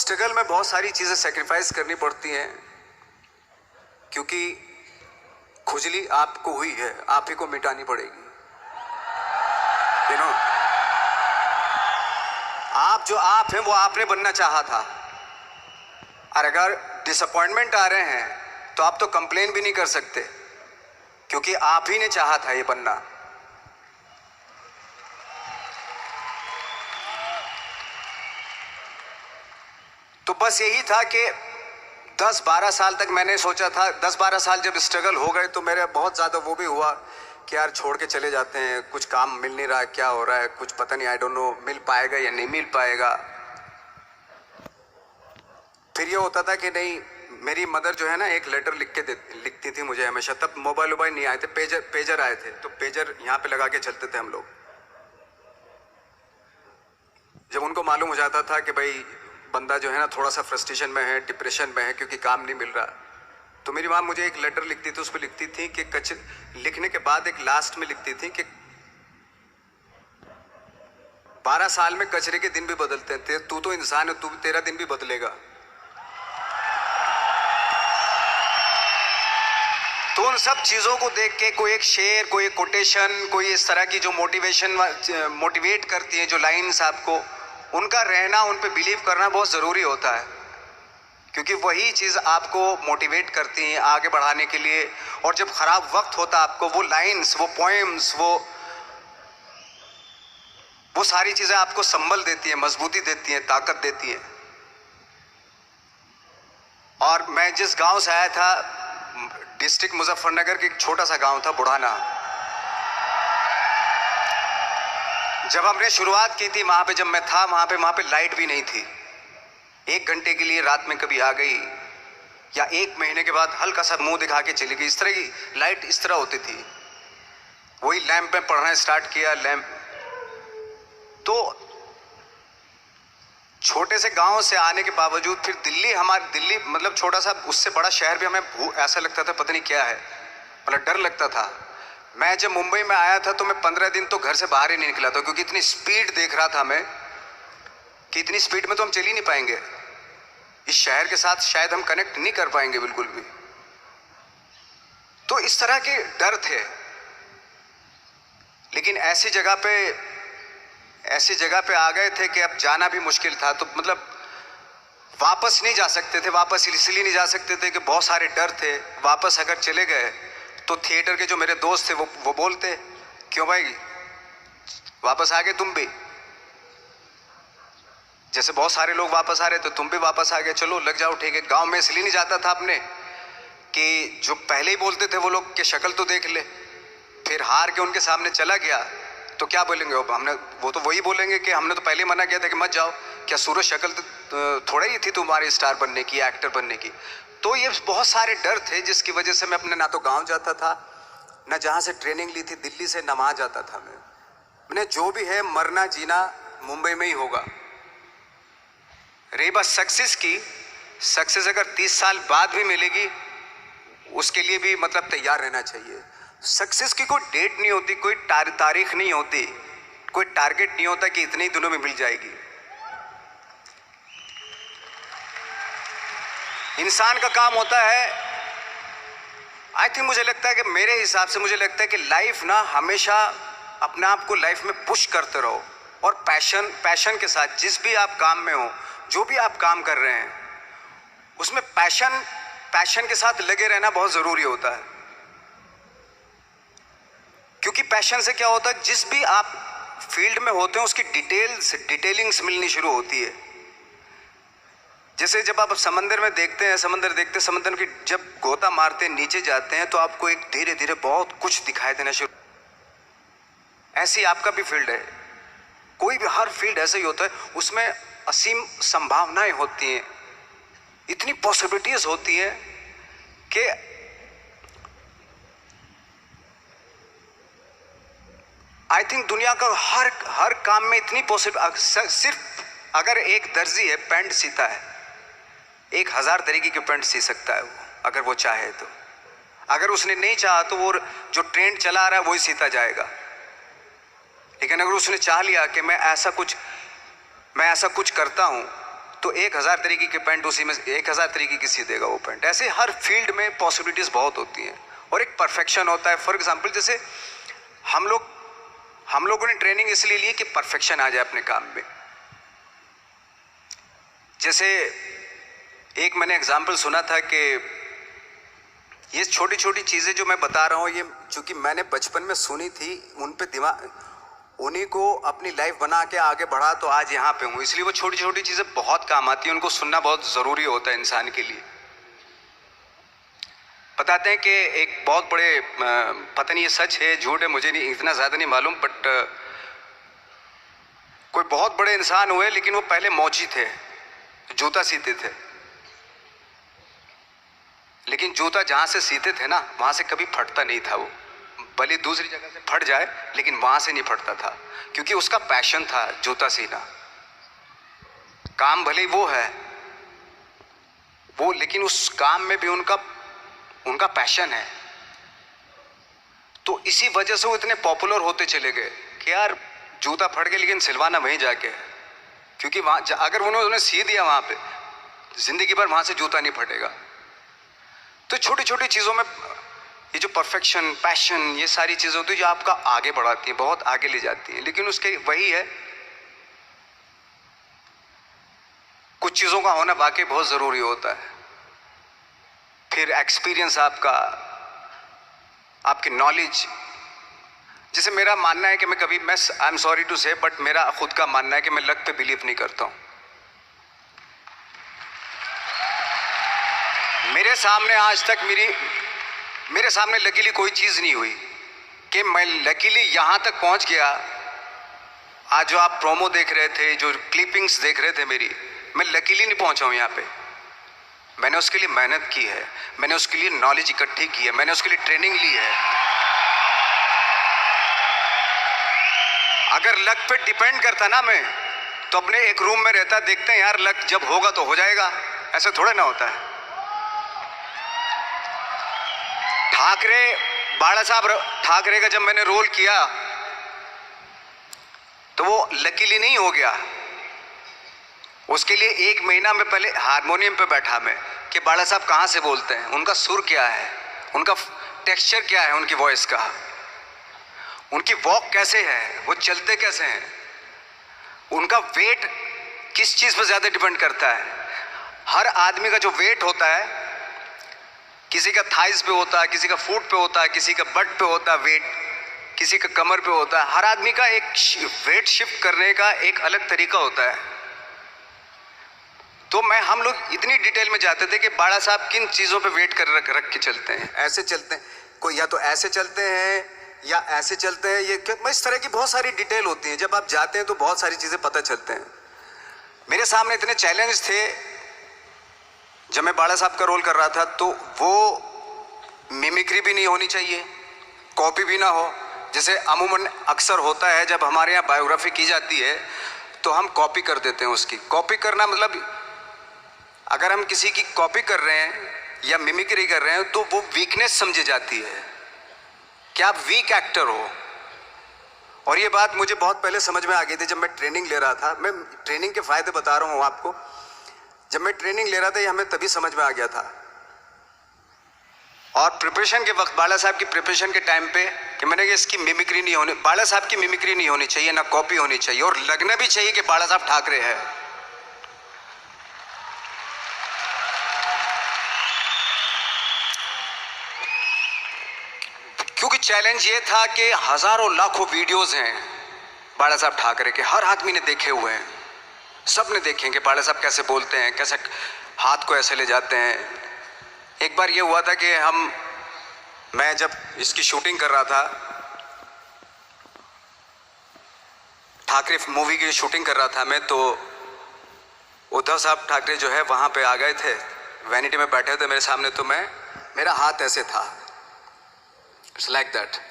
Struggle में बहुत सारी चीज़ें सेक्रीफाइस करनी पड़ती हैं, क्योंकि खुजली आपको हुई है, आप ही को मिटानी पड़ेगी। यू नो, आप जो आप हैं वो आपने बनना चाहा था, और अगर डिसअपॉइंटमेंट आ रहे हैं तो आप तो कंप्लेन भी नहीं कर सकते, क्योंकि आप ही ने चाहा था ये बनना। तो बस यही था कि 10-12 साल तक मैंने सोचा था, 10-12 साल जब स्ट्रगल हो गए तो मेरे बहुत ज़्यादा वो भी हुआ कि यार छोड़ के चले जाते हैं, कुछ काम मिल नहीं रहा है, क्या हो रहा है कुछ पता नहीं, आई डोंट नो मिल पाएगा या नहीं मिल पाएगा। फिर ये होता था कि नहीं, मेरी मदर जो है ना एक लेटर लिखती थी मुझे हमेशा। तब मोबाइल नहीं आए थे, पेजर आए थे, तो पेजर यहाँ पे लगा के चलते थे हम लोग। जब उनको मालूम हो जाता था कि भाई बंदा जो है ना थोड़ा सा फ्रस्ट्रेशन में है, डिप्रेशन में है क्योंकि काम नहीं मिल रहा, तो मेरी माँ मुझे एक लेटर लिखती थी। उस पर लिखती थी कि लिखने के बाद एक लास्ट में लिखती थी कि 12 साल में कचरे के दिन भी बदलते हैं, तू तो इंसान है, तेरा दिन भी बदलेगा। तो उन सब चीज़ों को देख के कोई एक शेर, कोई एक कोटेशन, कोई इस तरह की जो मोटिवेट करती है, जो लाइन्स आपको, उनका रहना, उन पे बिलीव करना बहुत ज़रूरी होता है, क्योंकि वही चीज़ आपको मोटिवेट करती हैं आगे बढ़ाने के लिए। और जब ख़राब वक्त होता आपको, वो लाइन्स, वो पोएम्स, वो सारी चीज़ें आपको संबल देती हैं, मजबूती देती हैं, ताकत देती हैं। और मैं जिस गांव से आया था, डिस्ट्रिक्ट मुजफ्फरनगर के एक छोटा सा गांव था बुढ़ाना, जब हमने शुरुआत की थी वहां पे, जब मैं था वहां पे लाइट भी नहीं थी। 1 घंटे के लिए रात में कभी आ गई, या 1 महीने के बाद हल्का सा मुंह दिखा के चली गई। इस तरह की लाइट इस तरह होती थी। वही लैंप में पढ़ना स्टार्ट किया, लैंप। तो छोटे से गांव से आने के बावजूद फिर दिल्ली मतलब छोटा सा, उससे बड़ा शहर भी हमें ऐसा लगता था पता नहीं क्या है, मतलब डर लगता था। मैं जब मुंबई में आया था तो मैं 15 दिन तो घर से बाहर ही नहीं निकला था, क्योंकि इतनी स्पीड देख रहा था मैं कि इतनी स्पीड में तो हम चल ही नहीं पाएंगे, इस शहर के साथ शायद हम कनेक्ट नहीं कर पाएंगे बिल्कुल भी। तो इस तरह के डर थे। लेकिन ऐसी जगह पे आ गए थे कि अब जाना भी मुश्किल था। तो मतलब वापस नहीं जा सकते थे। वापस इसलिए नहीं जा सकते थे कि बहुत सारे डर थे। वापस अगर चले गए तो थिएटर के जो मेरे दोस्त थे वो बोलते, क्यों भाई वापस आ गए तुम भी, जैसे बहुत सारे लोग वापस आ रहे तो तुम भी वापस आ गए, चलो लग जाओ ठीक है। गांव में इसलिए नहीं जाता था अपने कि जो पहले ही बोलते थे वो लोग कि शक्ल तो देख ले, फिर हार के उनके सामने चला गया तो क्या बोलेंगे वो तो वही बोलेंगे कि हमने तो पहले मना किया था कि मत जाओ, क्या सूरज शक्ल तो थोड़ा ही थी तुम्हारे स्टार बनने की, एक्टर बनने की। तो ये बहुत सारे डर थे जिसकी वजह से मैं अपने ना तो गांव जाता था, ना जहां से ट्रेनिंग ली थी दिल्ली से, ना वहां जाता था। मैंने जो भी है मरना जीना मुंबई में ही होगा। रही बात सक्सेस की, सक्सेस अगर 30 साल बाद भी मिलेगी उसके लिए भी मतलब तैयार रहना चाहिए। सक्सेस की कोई डेट नहीं होती, कोई तारीख नहीं होती, कोई टारगेट नहीं होता कि इतने ही दिनों में मिल जाएगी। इंसान का काम होता है, आई थिंक मुझे लगता है कि मेरे हिसाब से मुझे लगता है कि लाइफ ना हमेशा अपने आप को लाइफ में पुश करते रहो, और पैशन के साथ जिस भी आप काम में हो, जो भी आप काम कर रहे हैं उसमें पैशन के साथ लगे रहना बहुत जरूरी होता है। क्योंकि पैशन से क्या होता है, जिस भी आप फील्ड में होते हैं उसकी डिटेलिंग्स मिलनी शुरू होती है। जैसे जब आप समंदर में देखते हैं, समंदर की जब गोता मारते हैं, नीचे जाते हैं तो आपको एक धीरे धीरे बहुत कुछ दिखाई देना शुरू। ऐसी आपका भी फील्ड है, कोई भी हर फील्ड ऐसा ही होता है, उसमें असीम संभावनाएं होती हैं, इतनी पॉसिबिलिटीज होती हैं कि आई थिंक दुनिया का हर काम में इतनी सिर्फ अगर एक दर्जी है पैंट सीता है, 1000 तरीके के पैंट सी सकता है वो, अगर वो चाहे तो। अगर उसने नहीं चाहा तो वो जो ट्रेंड चला रहा है वही सीता जाएगा। लेकिन अगर उसने चाह लिया कि मैं ऐसा कुछ करता हूं, तो 1000 तरीके के पैंट उसी में 1000 तरीके की सी देगा वो पैंट। ऐसे हर फील्ड में पॉसिबिलिटीज बहुत होती हैं और एक परफेक्शन होता है। फॉर एग्जाम्पल जैसे हम लोगों ने ट्रेनिंग इसलिए ली कि परफेक्शन आ जाए अपने काम में। जैसे एक मैंने एग्जाम्पल सुना था कि ये छोटी छोटी चीज़ें जो मैं बता रहा हूँ, ये चूंकि मैंने बचपन में सुनी थी, उन पे दिमाग, उन्हीं को अपनी लाइफ बना के आगे बढ़ा तो आज यहाँ पे हूँ। इसलिए वो छोटी छोटी चीज़ें बहुत काम आती हैं, उनको सुनना बहुत ज़रूरी होता है इंसान के लिए। बताते हैं कि एक बहुत बड़े, पता नहीं ये सच है झूठ है, मुझे नहीं इतना ज़्यादा नहीं मालूम, बट कोई बहुत बड़े इंसान हुए लेकिन वो पहले मौची थे, जूता सीते थे। लेकिन जूता जहाँ से सीते थे ना वहाँ से कभी फटता नहीं था। वो भले दूसरी जगह से फट जाए लेकिन वहाँ से नहीं फटता था, क्योंकि उसका पैशन था जूता सीना। काम भले वो है वो, लेकिन उस काम में भी उनका पैशन है। तो इसी वजह से वो इतने पॉपुलर होते चले गए कि यार जूता फट गया लेकिन सिलवाना वहीं जाके है, क्योंकि वहाँ अगर उन्होंने सी दिया वहाँ पे जिंदगी भर वहाँ से जूता नहीं फटेगा। तो छोटी छोटी चीज़ों में ये जो परफेक्शन, पैशन, ये सारी चीज़ें होती है जो आपका आगे बढ़ाती हैं, बहुत आगे ले जाती हैं। लेकिन उसके वही है, कुछ चीज़ों का होना वाकई बहुत ज़रूरी होता है। फिर एक्सपीरियंस आपकी नॉलेज। जैसे मेरा मानना है कि मैं आई एम सॉरी टू से, बट मेरा खुद का मानना है कि मैं लक पे बिलीव नहीं करता हूँ। मेरे सामने आज तक मेरे सामने लकीली कोई चीज़ नहीं हुई कि मैं लकीली यहाँ तक पहुँच गया। आज जो आप प्रोमो देख रहे थे, जो क्लिपिंग्स देख रहे थे मेरी, मैं लकीली नहीं पहुँचा हूँ यहाँ पे। मैंने उसके लिए मेहनत की है, मैंने उसके लिए नॉलेज इकट्ठी की है, मैंने उसके लिए ट्रेनिंग ली है। अगर लक पे डिपेंड करता ना मैं, तो अपने एक रूम में रहता, देखते हैं यार लक जब होगा तो हो जाएगा, ऐसा थोड़ा ना होता है। बाला साहब ठाकरे का जब मैंने रोल किया तो वो लकीली नहीं हो गया। उसके लिए 1 महीना में पहले हारमोनियम पे बैठा मैं कि बाला साहब कहाँ से बोलते हैं, उनका सुर क्या है, उनका टेक्सचर क्या है, उनकी वॉइस का, उनकी वॉक कैसे है, वो चलते कैसे हैं, उनका वेट किस चीज़ पर ज़्यादा डिपेंड करता है। हर आदमी का जो वेट होता है, किसी का थाइस पे होता है, किसी का फुट पे होता है, किसी का बट पे होता है वेट, किसी का कमर पे होता है। हर आदमी का एक वेट शिफ्ट करने का एक अलग तरीका होता है। तो हम लोग इतनी डिटेल में जाते थे कि बाड़ा साहब किन चीज़ों पे वेट कर रख के चलते हैं, ऐसे चलते हैं, कोई या तो ऐसे चलते हैं या ऐसे चलते हैं, ये इस तरह की बहुत सारी डिटेल होती है। जब आप जाते हैं तो बहुत सारी चीज़ें पता चलते हैं। मेरे सामने इतने चैलेंज थे जब मैं बाड़ा साहब का रोल कर रहा था, तो वो मिमिक्री भी नहीं होनी चाहिए, कॉपी भी ना हो। जैसे अमूमन अक्सर होता है जब हमारे यहाँ बायोग्राफी की जाती है तो हम कॉपी कर देते हैं। उसकी कॉपी करना मतलब अगर हम किसी की कॉपी कर रहे हैं या मिमिक्री कर रहे हैं तो वो वीकनेस समझी जाती है कि आप वीक एक्टर हो। और ये बात मुझे बहुत पहले समझ में आ गई थी जब मैं ट्रेनिंग ले रहा था। मैं ट्रेनिंग के फायदे बता रहा हूँ आपको। जब मैं ट्रेनिंग ले रहा था ये हमें तभी समझ में आ गया था। और प्रिपरेशन के वक्त, बाला साहब की प्रिपरेशन के टाइम पे, कि मैंने कहा इसकी मिमिक्री नहीं होनी, बाला साहब की मिमिक्री नहीं होनी चाहिए, ना कॉपी होनी चाहिए, और लगना भी चाहिए कि बाला साहब ठाकरे है। क्योंकि चैलेंज ये था कि हजारों लाखों वीडियोस हैं बाला साहब ठाकरे के, हर आदमी ने देखे हुए हैं, सब ने देखे कि बाला साहब कैसे बोलते हैं, कैसे हाथ को ऐसे ले जाते हैं। एक बार ये हुआ था कि मैं जब इसकी शूटिंग कर रहा था, ठाकरे मूवी की शूटिंग कर रहा था मैं, तो उद्धव साहब ठाकरे जो है वहाँ पे आ गए थे, वैनिटी में बैठे थे मेरे सामने। तो मेरा हाथ ऐसे था, इट्स लाइक दैट।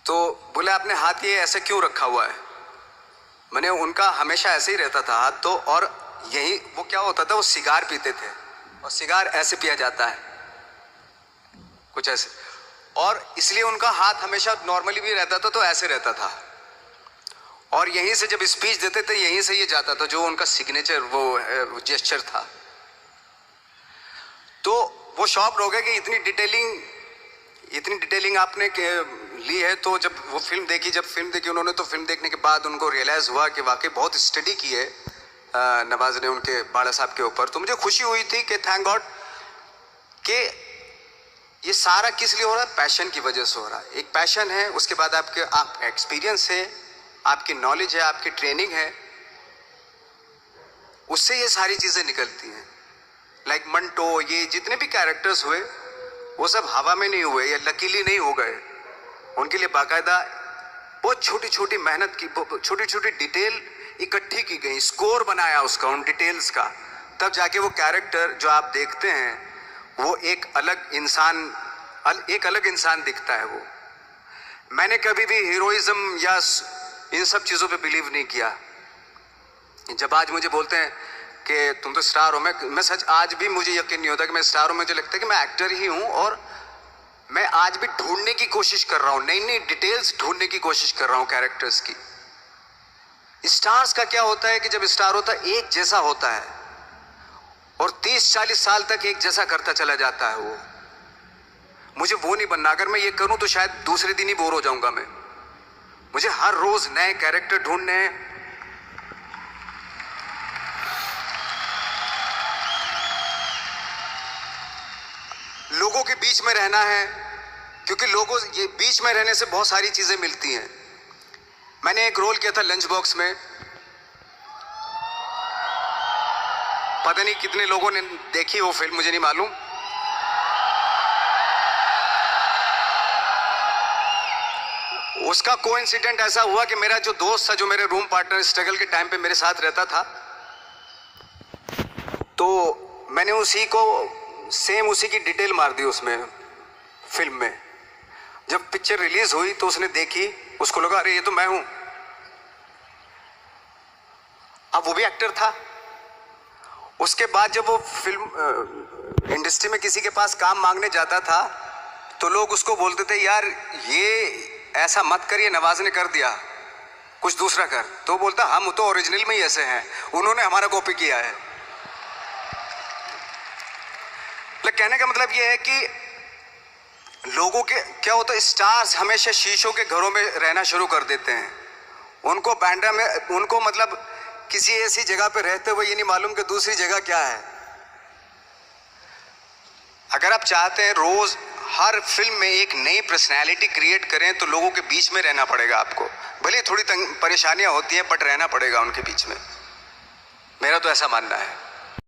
तो बोले आपने हाथ ये ऐसे क्यों रखा हुआ है? मैंने उनका हमेशा ऐसे ही रहता था हाथ। तो और यही वो क्या होता था, वो सिगार पीते थे और सिगार ऐसे पिया जाता है कुछ ऐसे, और इसलिए उनका हाथ हमेशा नॉर्मली भी रहता था तो ऐसे रहता था। और यहीं से जब स्पीच देते थे यहीं से ये जाता था, जो उनका सिग्नेचर वो जेस्चर था। तो वो शॉक्ड हो गए कि इतनी डिटेलिंग आपने ली है। तो जब वो फिल्म देखी उन्होंने, तो फिल्म देखने के बाद उनको रियलाइज हुआ कि वाकई बहुत स्टडी की है नवाज ने उनके बाड़ा साहब के ऊपर। तो मुझे खुशी हुई थी कि थैंक गॉड कि ये सारा किस लिए हो रहा है, पैशन की वजह से हो रहा है। एक पैशन है, उसके बाद आपका एक्सपीरियंस है, आपकी नॉलेज है, आपकी ट्रेनिंग है, उससे ये सारी चीजें निकलती हैं। लाइक मंटो, ये जितने भी कैरेक्टर्स हुए वो सब हवा में नहीं हुए या लकीली नहीं हो गए। उनके लिए बाकायदा बहुत छोटी छोटी मेहनत की, छोटी छोटी डिटेल इकट्ठी की गई, स्कोर बनाया उसका, उन डिटेल्स का, तब जाके वो कैरेक्टर जो आप देखते हैं वो एक अलग इंसान दिखता है। वो मैंने कभी भी हीरोइज्म या इन सब चीजों पे बिलीव नहीं किया। जब आज मुझे बोलते हैं कि तुम तो स्टार हो, मैं सच आज भी मुझे यकीन नहीं होता कि मैं स्टार हूं। मुझे लगता है कि मैं एक्टर ही हूं, और मैं आज भी ढूंढने की कोशिश कर रहा हूं, नई नई डिटेल्स ढूंढने की कोशिश कर रहा हूं कैरेक्टर्स की। स्टार्स का क्या होता है कि जब स्टार होता है एक जैसा होता है और 30-40 साल तक एक जैसा करता चला जाता है। वो मुझे वो नहीं बनना। अगर मैं ये करूं तो शायद दूसरे दिन ही बोर हो जाऊंगा मैं। मुझे हर रोज नए कैरेक्टर ढूंढने हैं। लोगों के बीच में रहना है, क्योंकि लोगों ये बीच में रहने से बहुत सारी चीजें मिलती हैं। मैंने एक रोल किया था लंच बॉक्स में, पता नहीं कितने लोगों ने देखी वो फिल्म, मुझे नहीं मालूम। उसका कोइंसिडेंट ऐसा हुआ कि मेरा जो दोस्त था, जो मेरे रूम पार्टनर स्ट्रगल के टाइम पे मेरे साथ रहता था, तो मैंने उसी की डिटेल मार दी उसमें फिल्म में। जब पिक्चर रिलीज हुई तो उसने देखी, उसको लगा अरे ये तो मैं हूं। अब वो भी एक्टर था। उसके बाद जब वो फिल्म इंडस्ट्री में किसी के पास काम मांगने जाता था तो लोग उसको बोलते थे यार ये ऐसा मत करिए, नवाज ने कर दिया, कुछ दूसरा कर। तो बोलता हम तो ओरिजिनल में ही ऐसे हैं, उन्होंने हमारा कॉपी किया है। कहने का मतलब ये है कि लोगों के क्या होता है, स्टार्स हमेशा शीशों के घरों में रहना शुरू कर देते हैं। उनको बैंड्रा में, उनको मतलब किसी ऐसी जगह पे रहते हुए ये नहीं मालूम कि दूसरी जगह क्या है। अगर आप चाहते हैं रोज हर फिल्म में एक नई पर्सनैलिटी क्रिएट करें तो लोगों के बीच में रहना पड़ेगा आपको। भले थोड़ी परेशानियां होती हैं बट रहना पड़ेगा उनके बीच में। मेरा तो ऐसा मानना है।